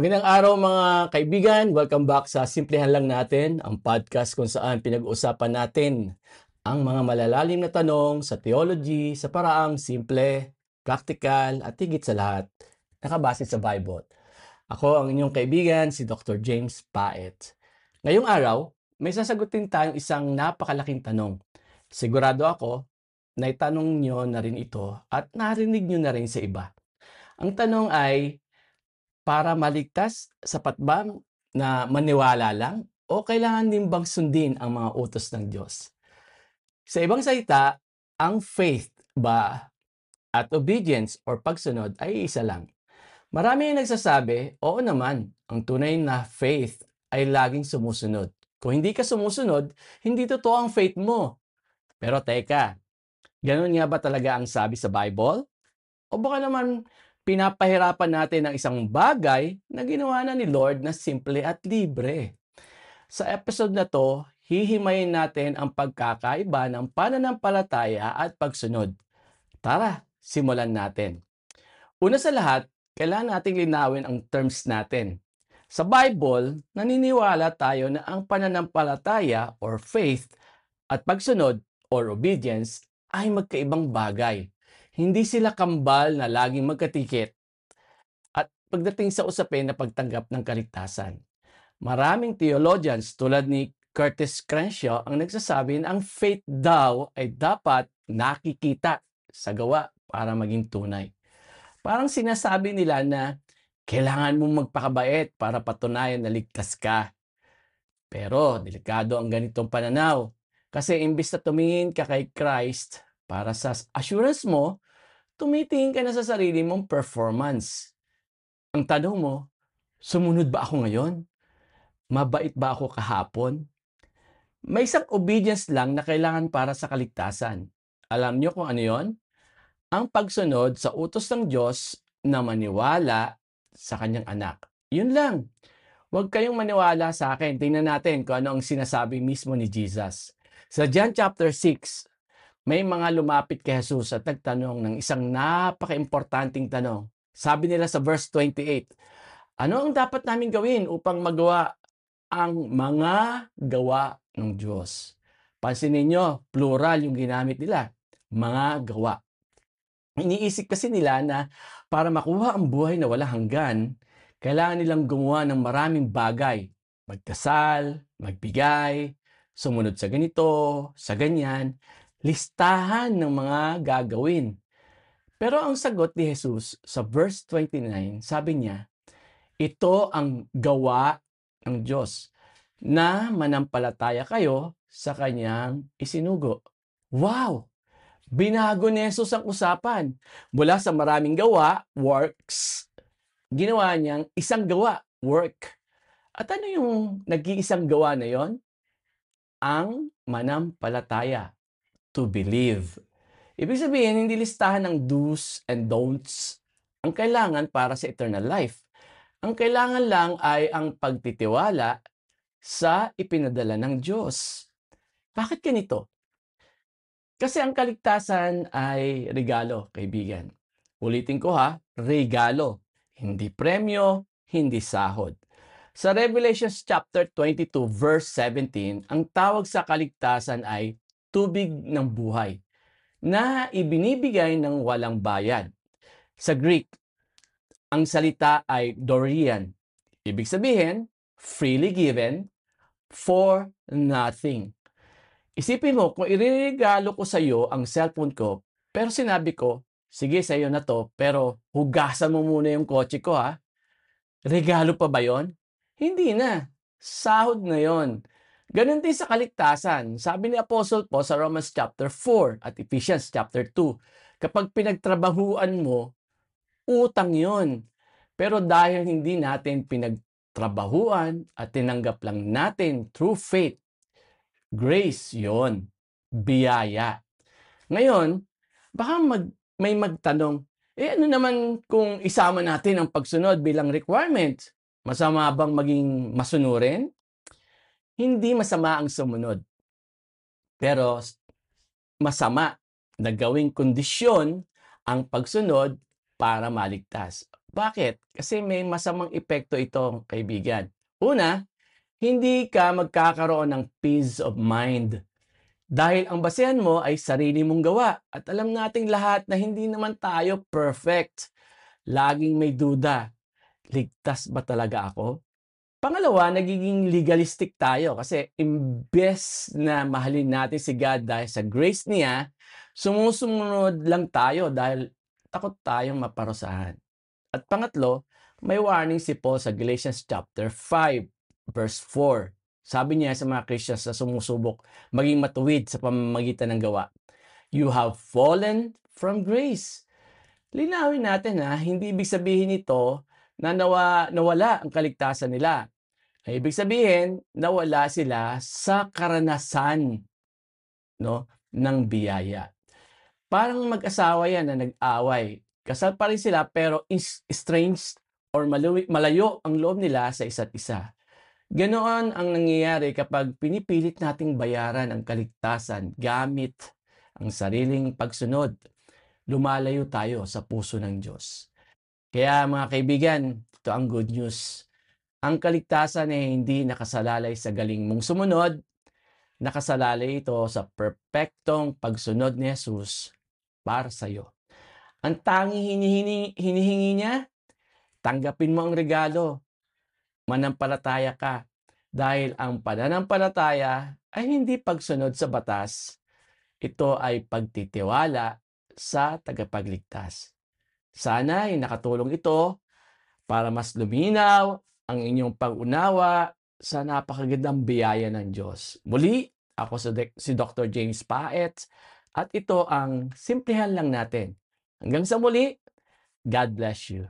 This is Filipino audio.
Magandang araw mga kaibigan. Welcome back sa Simplehan Lang Natin, ang podcast kung saan pinag-uusapan natin ang mga malalalim na tanong sa theology sa paraang simple, practical at higit sa lahat, nakabase sa Bible. Ako ang inyong kaibigan, si Dr. James Paet. Ngayong araw, may sasagutin tayong isang napakalaking tanong. Sigurado ako na itanong nyo na rin ito at narinig nyo na rin sa iba. Ang tanong ay, para maligtas, sapat ba na maniwala lang o kailangan din bang sundin ang mga utos ng Diyos? Sa ibang salita, ang faith ba at obedience or pagsunod ay isa lang. Marami ang nagsasabi, oo naman, ang tunay na faith ay laging sumusunod. Kung hindi ka sumusunod, hindi totoo ang faith mo. Pero teka, ganun nga ba talaga ang sabi sa Bible? O baka naman pinapahirapan natin ang isang bagay na ginawa na ni Lord na simple at libre. Sa episode na to, hihimayin natin ang pagkakaiba ng pananampalataya at pagsunod. Tara, simulan natin. Una sa lahat, kailangan nating linawin ang terms natin. Sa Bible, naniniwala tayo na ang pananampalataya or faith at pagsunod or obedience ay magkaibang bagay. Hindi sila kambal na laging magkatikit at pagdating sa usapin na pagtanggap ng kaligtasan. Maraming theologians tulad ni Curtis Crenshaw ang nagsasabi na ang faith daw ay dapat nakikita sa gawa para maging tunay. Parang sinasabi nila na kailangan mong magpakabait para patunayan na ligtas ka. Pero delikado ang ganitong pananaw kasi imbis na tumingin ka kay Christ para sa assurance mo, tumitingin ka na sa sarili mong performance. Ang tanong mo, sumunod ba ako ngayon? Mabait ba ako kahapon? May isang obedience lang na kailangan para sa kaligtasan. Alam niyo kung ano yon? Ang pagsunod sa utos ng Diyos na maniwala sa kanyang anak. Yun lang. Huwag kayong maniwala sa akin. Tingnan natin kung ano ang sinasabi mismo ni Jesus. Sa John chapter 6, may mga lumapit kay Jesus at nagtanong ng isang napaka-importanting tanong. Sabi nila sa verse 28, ano ang dapat namin gawin upang magawa ang mga gawa ng Diyos? Pansinin nyo, plural yung ginamit nila, mga gawa. Iniisip kasi nila na para makuha ang buhay na walang hanggan, kailangan nilang gumawa ng maraming bagay. Magdasal, magbigay, sumunod sa ganito, sa ganyan, listahan ng mga gagawin. Pero ang sagot ni Jesus sa verse 29, sabi niya, ito ang gawa ng Diyos, na manampalataya kayo sa kanyang isinugo. Wow! Binago ni Jesus ang usapan. Mula sa maraming gawa, works, ginawa niyang isang gawa, work. At ano yung nag-iisang gawa na yon? Ang manampalataya, to believe. Ibig sabihin, hindi listahan ng do's and don'ts ang kailangan para sa eternal life. Ang kailangan lang ay ang pagtitiwala sa ipinadala ng Diyos. Bakit ganito? Kasi ang kaligtasan ay regalo, kaibigan. Ulitin ko ha, regalo. Hindi premyo, hindi sahod. Sa Revelation chapter 22 verse 17, ang tawag sa kaligtasan ay tubig ng buhay na ibinibigay ng walang bayad. Sa Greek, ang salita ay Dorian. Ibig sabihin, freely given for nothing. Isipin mo, kung iririgalo ko sa iyo ang cellphone ko, pero sinabi ko, sige sa iyo na to, pero hugasan mo muna yung kotse ko ha. Regalo pa ba yon? Hindi na. Sahod na yon. Ganon din sa kaligtasan. Sabi ni Apostle Paul sa Romans chapter 4 at Ephesians chapter 2, kapag pinagtrabahuan mo, utang yon. Pero dahil hindi natin pinagtrabahuan at tinanggap lang natin through faith, grace yon, biyaya. Ngayon, baka may magtanong, ano naman kung isama natin ang pagsunod bilang requirement? Masama bang maging masunurin? Hindi masama ang sumunod. Pero masama na gawing kondisyon ang pagsunod para maligtas. Bakit? Kasi may masamang epekto ito, kaibigan. Una, hindi ka magkakaroon ng peace of mind dahil ang basehan mo ay sarili mong gawa at alam nating lahat na hindi naman tayo perfect. Laging may duda, ligtas ba talaga ako? Pangalawa, nagiging legalistic tayo kasi imbes na mahalin natin si God dahil sa grace niya, sumusunod lang tayo dahil takot tayong maparusahan. At pangatlo, may warning si Paul sa Galatians chapter 5, verse 4. Sabi niya sa mga Christians na sumusubok maging matuwid sa pamamagitan ng gawa, "You have fallen from grace." Linawin natin na hindi ibig sabihin nito na nawala ang kaligtasan nila. Ay ibig sabihin, nawala sila sa karanasan, no, ng biyaya. Parang mag-asawa yan na nag-away. Kasal pa rin sila pero estranged or malayo ang loob nila sa isa't isa. Ganoon ang nangyayari kapag pinipilit nating bayaran ang kaligtasan gamit ang sariling pagsunod. Lumalayo tayo sa puso ng Diyos. Kaya mga kaibigan, ito ang good news. Ang kaligtasan ay hindi nakasalalay sa galing mong sumunod, nakasalalay ito sa perpektong pagsunod ni Jesus para sa iyo. Ang tanging hinihingi niya, tanggapin mo ang regalo, manampalataya ka. Dahil ang pananampalataya ay hindi pagsunod sa batas, ito ay pagtitiwala sa tagapagligtas. Sana ay nakatulong ito para mas luminaw ang inyong pag-unawa sa napakagandang biyaya ng Diyos. Muli, ako si Dr. James Paet at ito ang Simplehan Lang Natin. Hanggang sa muli, God bless you.